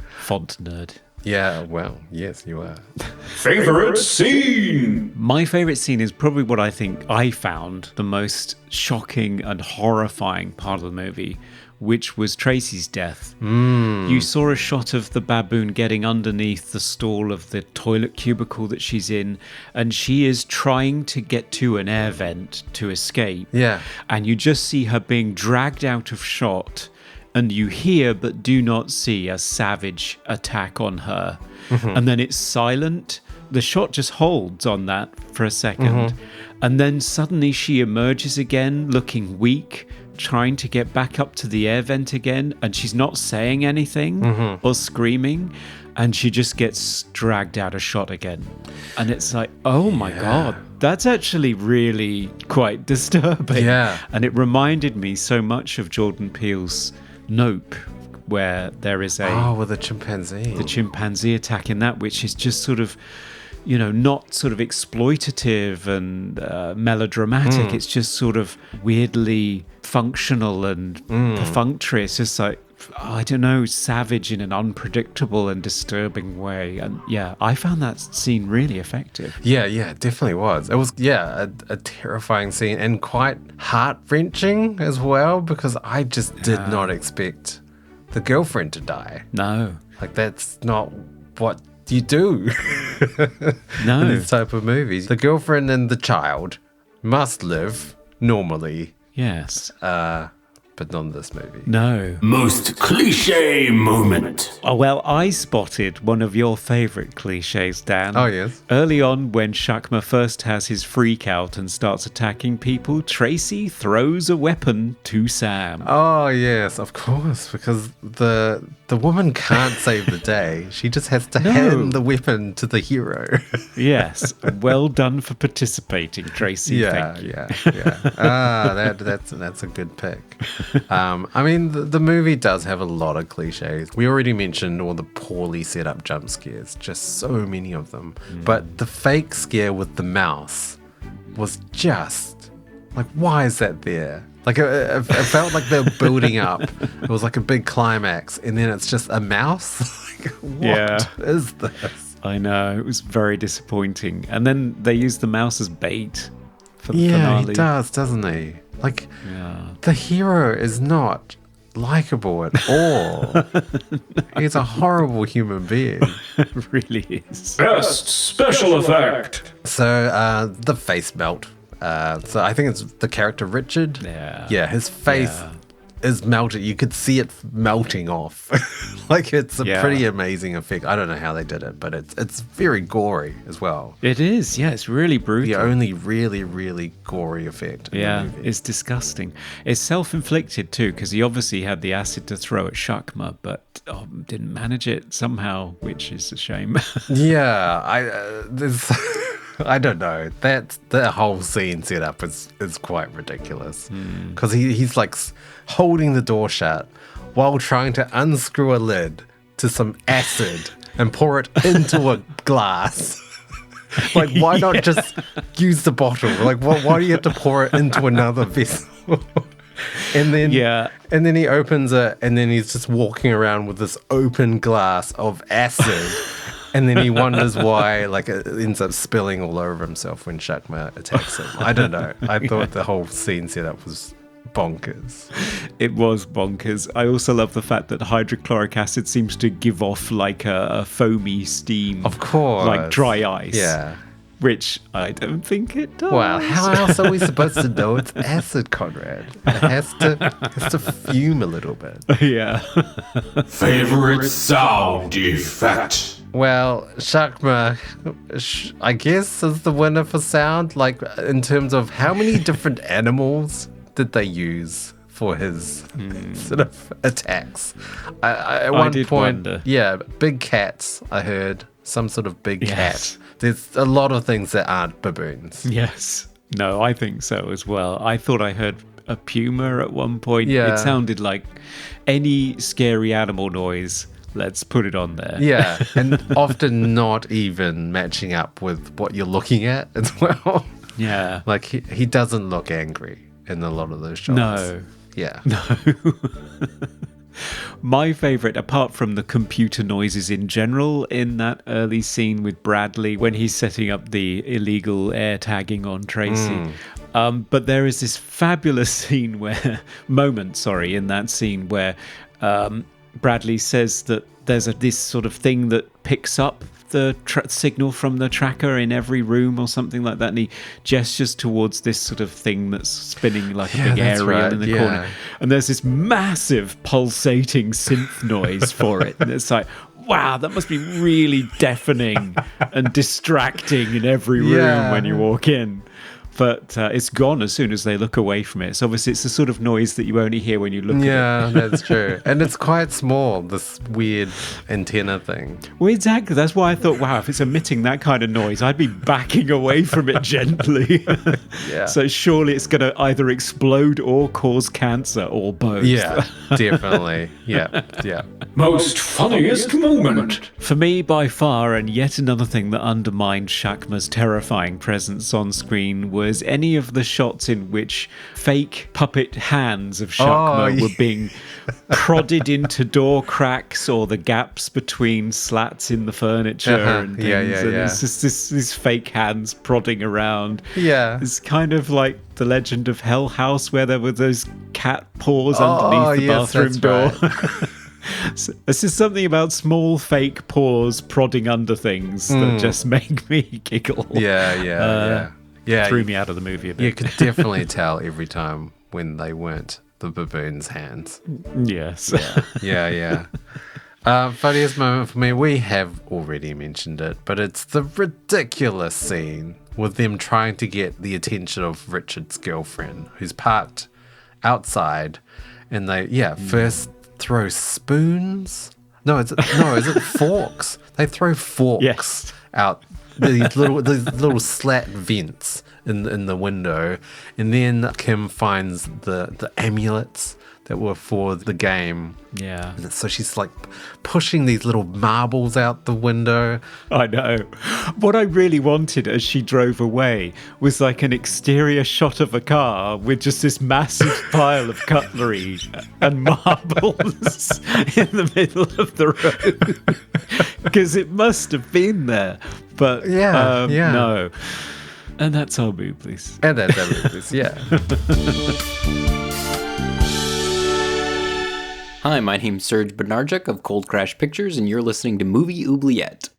Font nerd. Yeah, well, yes, you are. Favorite scene? My favourite scene is probably what I think I found the most shocking and horrifying part of the movie, which was Tracy's death. You saw a shot of the baboon getting underneath the stall of the toilet cubicle that she's in, and she is trying to get to an air vent to escape. Yeah. And you just see her being dragged out of shot, and you hear but do not see a savage attack on her. And then it's silent. The shot just holds on that for a second. And then suddenly she emerges again, looking weak, trying to get back up to the air vent again, and she's not saying anything or screaming, and she just gets dragged out of shot again. And it's like, oh my God, that's actually really quite disturbing. Yeah. And it reminded me so much of Jordan Peele's Nope, where there is with the chimpanzee. the chimpanzee attack in that, which is just sort of, not sort of exploitative and melodramatic. It's just sort of weirdly functional and perfunctory. It's just like, I don't know, savage in an unpredictable and disturbing way. And yeah, I found that scene really effective. Yeah, it definitely was. It was, a terrifying scene and quite heart-wrenching as well, because I just did not expect the girlfriend to die. No. Like, that's not what you do No. in this type of movies. The girlfriend and the child must live normally, Yes. but not in this movie. No. Most cliche moment. Oh, well, I spotted one of your favourite cliches, Dan. Oh, yes. Early on, when Shakma first has his freak out and starts attacking people, Tracy throws a weapon to Sam. Oh, yes, of course, because the woman can't save the day. She just has to hand the weapon to the hero. Yes. Well done for participating, Tracy. Thank you. Yeah. That's a good pick. I mean, the movie does have a lot of cliches. We already mentioned all the poorly set up jump scares, just so many of them. But the fake scare with the mouse was just like, why is that there? Like, it felt like they were building up. It was like a big climax, and then it's just a mouse. Like, what is this? I know. It was very disappointing. And then they used the mouse as bait for the Yeah, finale. he does, doesn't he? Like, the hero is not likable at all. He's a horrible human being. It really is. Best special effect. So, the face melt. So I think it's the character Richard. Yeah, his face is melted. You could see it melting off. Like, it's a pretty amazing effect. I don't know how they did it, but it's very gory as well. It is. Yeah, it's really brutal. The only really, really gory effect in the movie. It's disgusting. It's self-inflicted too, because he obviously had the acid to throw at Shakma, but didn't manage it somehow, which is a shame. I don't know. The whole scene setup is quite ridiculous, because he's like holding the door shut while trying to unscrew a lid to some acid and pour it into a glass. Like, why not just use the bottle? Like, why do you have to pour it into another vessel? And then he opens it, and then he's just walking around with this open glass of acid. And then he wonders why, like, it ends up spilling all over himself when Shakma attacks him. I don't know. I thought the whole scene setup was bonkers. It was bonkers. I also love the fact that hydrochloric acid seems to give off like a foamy steam. Of course. Like dry ice. Yeah. Which I don't think it does. Well, how else are we supposed to know it's acid, Conrad? It has to fume a little bit. Yeah. Favorite sound effect. Well, Shakma, I guess, is the winner for sound. Like, in terms of how many different animals did they use for his sort of attacks? At one point, wonder. Yeah, big cats, I heard. Some sort of big cat. There's a lot of things that aren't baboons. Yes. No, I think so as well. I thought I heard a puma at one point. Yeah. It sounded like any scary animal noise let's put it on there. Yeah, and often not even matching up with what you're looking at as well. Yeah. Like he doesn't look angry in a lot of those shots. No. Yeah. No. My favourite, apart from the computer noises in general, in that early scene with Bradley when he's setting up the illegal air tagging on Tracy. But there is this fabulous scene in that scene where Bradley says that there's this sort of thing that picks up the signal from the tracker in every room or something like that, and he gestures towards this sort of thing that's spinning like a big aerial in the corner, and there's this massive pulsating synth noise for it, and it's like, wow, that must be really deafening and distracting in every room when you walk in. But it's gone as soon as they look away from it. So obviously it's the sort of noise that you only hear when you look at it. Yeah, that's true. And it's quite small, this weird antenna thing. Well, exactly. That's why I thought, wow, if it's emitting that kind of noise, I'd be backing away from it gently. Yeah. So surely it's going to either explode or cause cancer or both. Yeah, definitely. Yeah. Most funniest moment. For me, by far, and yet another thing that undermined Shakma's terrifying presence on screen was any of the shots in which fake puppet hands of Shakma were being prodded into door cracks or the gaps between slats in the furniture and things. And it's just these fake hands prodding around. Yeah. It's kind of like the Legend of Hell House where there were those cat paws underneath the bathroom door. Right. This is something about small fake paws prodding under things that just make me giggle. Yeah. Threw me out of the movie a bit. You could definitely tell every time when they weren't the baboon's hands. Yes. Yeah. Funniest moment for me, we have already mentioned it, but it's the ridiculous scene with them trying to get the attention of Richard's girlfriend, who's parked outside, and they first throw spoons. Is it forks? They throw forks out these little slat vents in the window, and then Kim finds the amulets that were for the game. Yeah. And so she's like pushing these little marbles out the window. I know. What I really wanted as she drove away was like an exterior shot of a car with just this massive pile of cutlery and marbles in the middle of the road. Because it must have been there. But no. And that's our booblies. And that's our booblies, yeah. Hi, my name's Serge Benarjuk of Cold Crash Pictures, and you're listening to Movie Oubliette.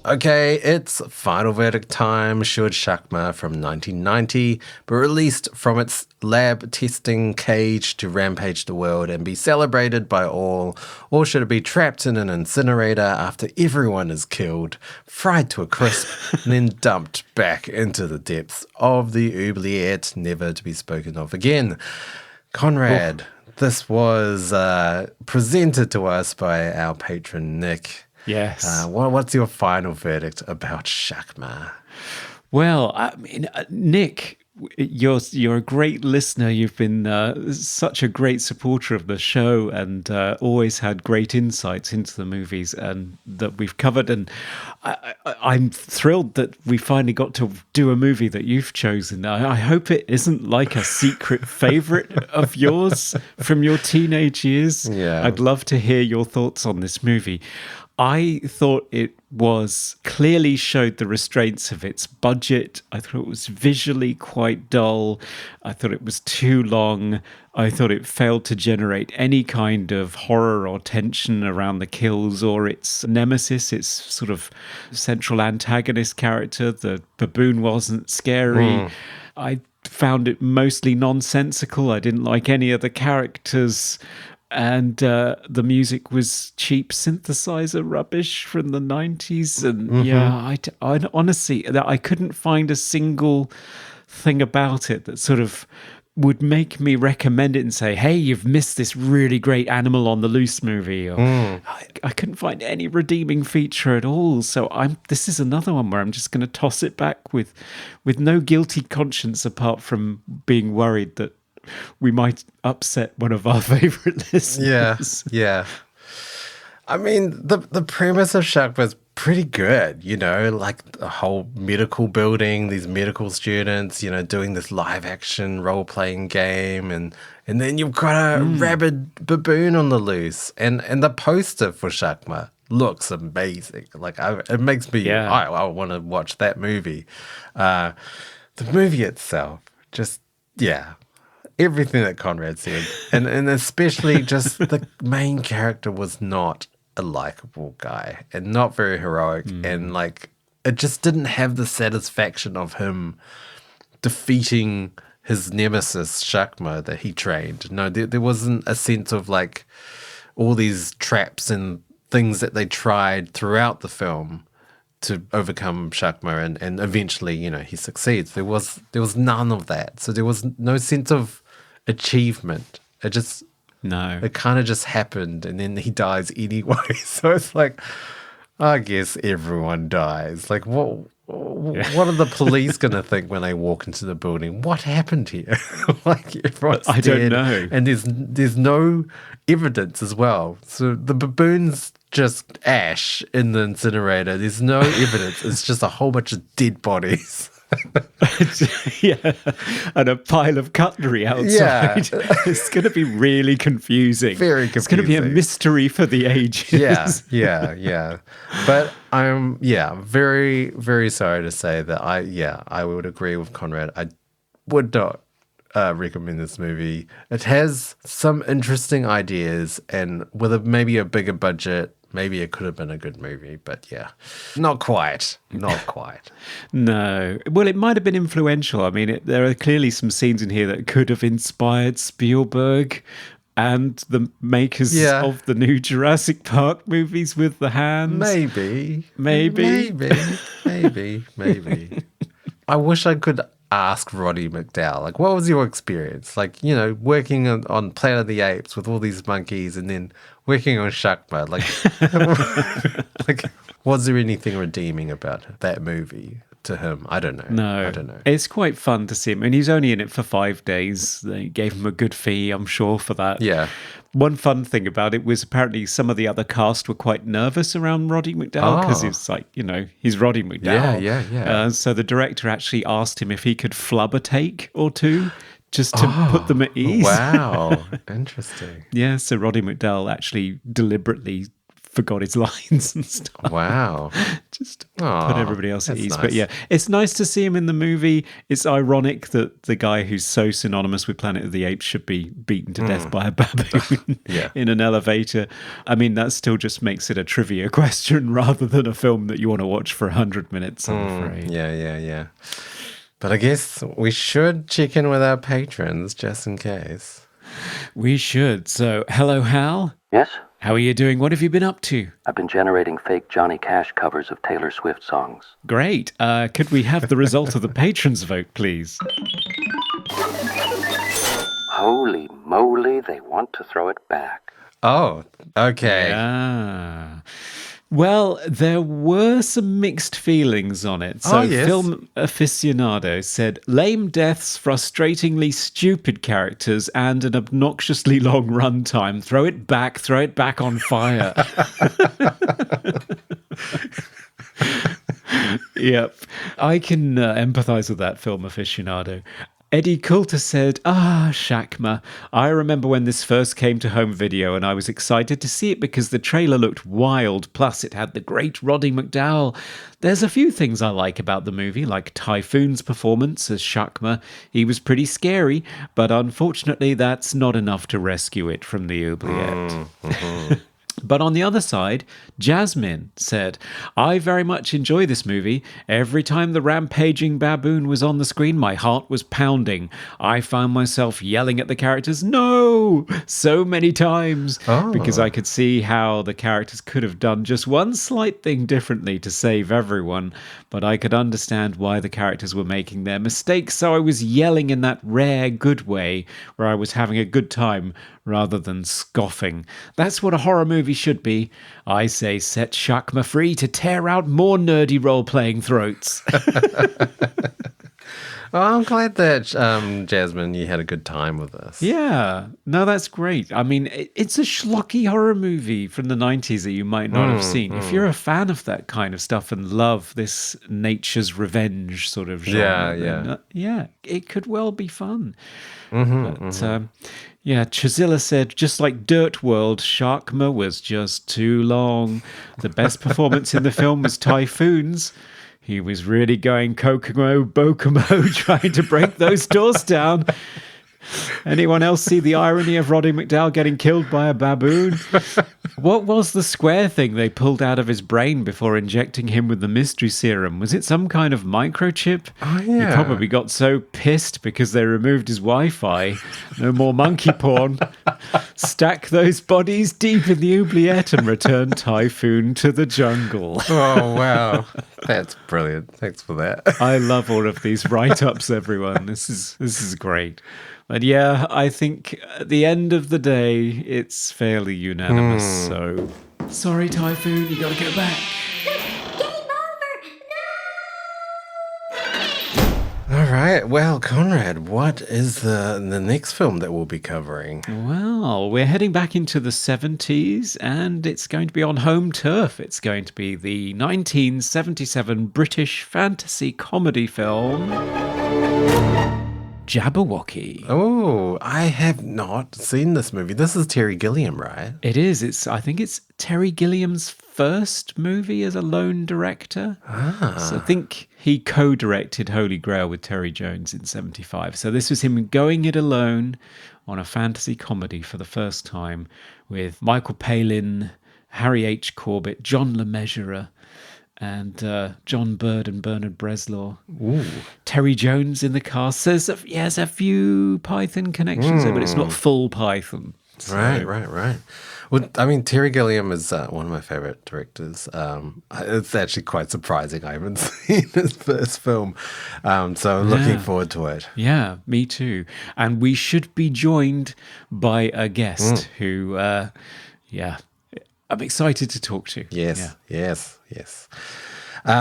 Okay, it's final verdict time. Should Shakma from 1990 be released from its lab testing cage to rampage the world and be celebrated by all, or should it be trapped in an incinerator after everyone is killed, fried to a crisp, and then dumped back into the depths of the oubliette, never to be spoken of again? Conrad, this was presented to us by our patron Nick. Yes. What's your final verdict about Shakma? Well, I mean, Nick, you're a great listener. You've been such a great supporter of the show and always had great insights into the movies and that we've covered. And I'm thrilled that we finally got to do a movie that you've chosen. I hope it isn't like a secret favorite of yours from your teenage years. Yeah. I'd love to hear your thoughts on this movie. I thought it was clearly showed the restraints of its budget. I thought it was visually quite dull. I thought it was too long. I thought it failed to generate any kind of horror or tension around the kills or its nemesis, its sort of central antagonist character. The baboon wasn't scary. I found it mostly nonsensical. I didn't like any of the characters. And the music was cheap synthesizer rubbish from the 90s. And I honestly, I couldn't find a single thing about it that sort of would make me recommend it and say, hey, you've missed this really great Animal on the Loose movie. Or, I couldn't find any redeeming feature at all. So this is another one where I'm just going to toss it back with no guilty conscience apart from being worried that we might upset one of our favorite listeners. Yeah. I mean, the premise of Shakma is pretty good, like the whole medical building, these medical students, doing this live action role-playing game, and then you've got a rabid baboon on the loose. And the poster for Shakma looks amazing. Like, it makes me, I want to watch that movie. The movie itself, just, everything that Conrad said. And especially just the main character was not a likable guy and not very heroic, and like it just didn't have the satisfaction of him defeating his nemesis Shakma that he trained. No, there wasn't a sense of like all these traps and things that they tried throughout the film to overcome Shakma, and eventually, he succeeds. There was none of that. So there was no sense of achievement. It kind of just happened, and then he dies anyway. So it's like, I guess everyone dies. Like, what are the police going to think when they walk into the building? What happened here? Like, everyone's dead. Don't know. And there's no evidence as well. So the baboon's just ash in the incinerator. There's no evidence. It's just a whole bunch of dead bodies. And a pile of cutlery outside. It's going to be really confusing. Very confusing. It's going to be a mystery for the ages. Yeah. But I'm very, very sorry to say that I would agree with Conrad. I would not recommend this movie. It has some interesting ideas, and with maybe a bigger budget, maybe it could have been a good movie, but not quite. No. Well, it might have been influential. I mean, there are clearly some scenes in here that could have inspired Spielberg and the makers of the new Jurassic Park movies with the hands. Maybe. I wish I could ask Roddy McDowall, like, what was your experience? Like, working on Planet of the Apes with all these monkeys, and then working on Shakma. Like, was there anything redeeming about that movie to him? I don't know. No. It's quite fun to see him. And he's only in it for 5 days. They gave him a good fee, I'm sure, for that. Yeah. One fun thing about it was apparently some of the other cast were quite nervous around Roddy McDowall because it's like, he's Roddy McDowall. Yeah. So the director actually asked him if he could flub a take or two just to put them at ease. Wow. Interesting. Yeah, so Roddy McDowall actually deliberately forgot his lines and stuff. Wow. Just to put everybody else at ease. Nice. But yeah, it's nice to see him in the movie. It's ironic that the guy who's so synonymous with Planet of the Apes should be beaten to death by a baboon in an elevator. I mean, that still just makes it a trivia question rather than a film that you want to watch for 100 minutes, I'm afraid. Yeah. But I guess we should check in with our patrons just in case. We should. So, hello, Hal. Yes? How are you doing? What have you been up to? I've been generating fake Johnny Cash covers of Taylor Swift songs. Great. Could we have the result of the patrons vote, please? Holy moly, they want to throw it back. Oh, okay. Yeah. Well, there were some mixed feelings on it. So Film Aficionado said, lame deaths, frustratingly stupid characters, and an obnoxiously long runtime. Throw it back on fire. Yep. I can empathize with that, Film Aficionado. Eddie Coulter said, Shakma. I remember when this first came to home video and I was excited to see it because the trailer looked wild, plus it had the great Roddy McDowall. There's a few things I like about the movie, like Typhoon's performance as Shakma. He was pretty scary, but unfortunately that's not enough to rescue it from the oubliette. But on the other side, Jasmine said, I very much enjoy this movie. Every time the rampaging baboon was on the screen, my heart was pounding. I found myself yelling at the characters, no, so many times, because I could see how the characters could have done just one slight thing differently to save everyone, but I could understand why the characters were making their mistakes, so I was yelling in that rare good way where I was having a good time rather than scoffing. That's what a horror movie should be. I say set Shakma free to tear out more nerdy role-playing throats. Well, I'm glad that, Jasmine, you had a good time with this. Yeah, no, that's great. I mean, it's a schlocky horror movie from the 90s that you might not have seen. If you're a fan of that kind of stuff and love this nature's revenge sort of genre, then, yeah, it could well be fun. Yeah, Chazilla said, just like Dirt World, Shakma was just too long. The best performance in the film was Typhoon's. He was really going Kokomo Bokomo trying to break those doors down. Anyone else see the irony of Roddy McDowall getting killed by a baboon? What was the square thing they pulled out of his brain before injecting him with the mystery serum? Was it some kind of microchip? Oh, yeah. He probably got so pissed because they removed his Wi-Fi. No more monkey porn. Stack those bodies deep in the oubliette and return Typhoon to the jungle. Oh, wow. That's brilliant. Thanks for that. I love all of these write-ups, everyone. This is great. But yeah, I think at the end of the day, it's fairly unanimous. So, sorry, Typhoon, you gotta go back. Game over! All right. Well, Conrad, what is the next film that we'll be covering? Well, we're heading back into the 70s, and it's going to be on home turf. It's going to be the 1977 British fantasy comedy film Jabberwocky. Oh, I have not seen this movie. This is Terry Gilliam, right? It is. I think it's Terry Gilliam's first movie as a lone director. So I think he co-directed Holy Grail with Terry Jones in 75. So this was him going it alone on a fantasy comedy for the first time with Michael Palin, Harry H. Corbett, John LeMessurier, and John Bird and Bernard Bresslaw. Ooh. Terry Jones in the cast. There's a few Python connections there, but it's not full Python. So. Right. Well, I mean, Terry Gilliam is one of my favorite directors. It's actually quite surprising I haven't seen his first film. So I'm looking forward to it. Yeah, me too. And we should be joined by a guest who, I'm excited to talk to. Yes.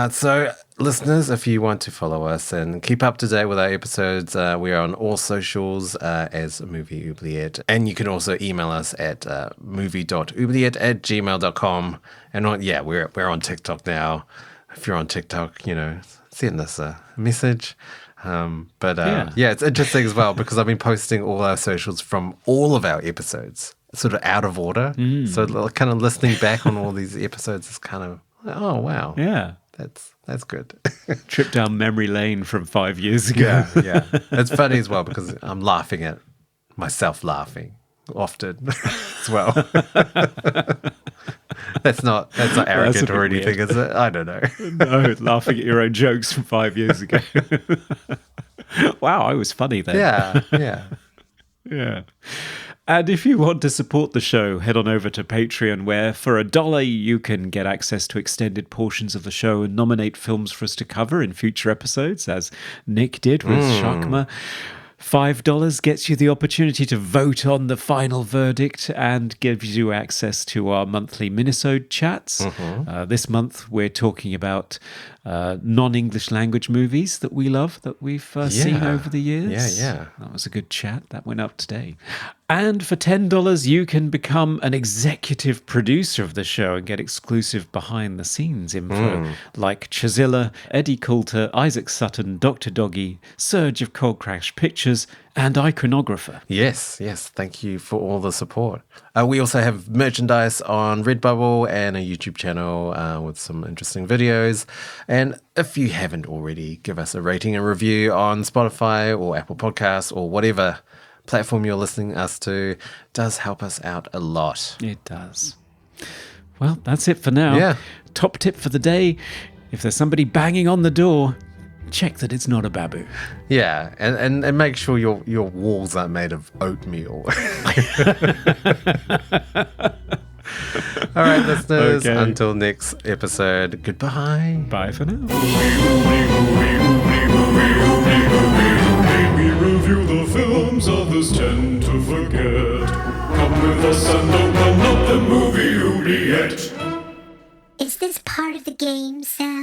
So, listeners, if you want to follow us and keep up to date with our episodes, we are on all socials as Movie Oubliette. And you can also email us at movie.oubliette@gmail.com. And we're on TikTok now. If you're on TikTok, send us a message. It's interesting as well because I've been posting all our socials from all of our episodes sort of out of order. So kind of listening back on all these episodes is kind of, oh, wow. Yeah. That's good. Trip down memory lane from 5 years ago. Yeah. It's funny as well because I'm laughing at myself laughing often as well. That's not arrogant or anything, is it? I don't know. No, laughing at your own jokes from 5 years ago. Wow, I was funny then. Yeah. And if you want to support the show, head on over to Patreon, where for $1 you can get access to extended portions of the show and nominate films for us to cover in future episodes, as Nick did with Shakma. $5 gets you the opportunity to vote on the final verdict and gives you access to our monthly Minisode chats. This month we're talking about non-English language movies that we love, that we've seen over the years. Yeah. That was a good chat. That went up today. And for $10, you can become an executive producer of the show and get exclusive behind-the-scenes info, like Chazilla, Eddie Coulter, Isaac Sutton, Dr. Doggy, Serge of Cold Crash Pictures, and Iconographer. Yes. Thank you for all the support. We also have merchandise on Redbubble and a YouTube channel with some interesting videos. And if you haven't already, give us a rating and review on Spotify or Apple Podcasts or whatever platform you're listening us to. It does help us out a lot. It does. Well, that's it for now. Yeah. Top tip for the day: if there's somebody banging on the door, check that it's not a baboon. Yeah, and make sure your walls aren't made of oatmeal. All right, listeners, until next episode, goodbye. Bye for now. We review the films others tend to forget. Come with us and open up the movie oubliette. Is this part of the game, Sam?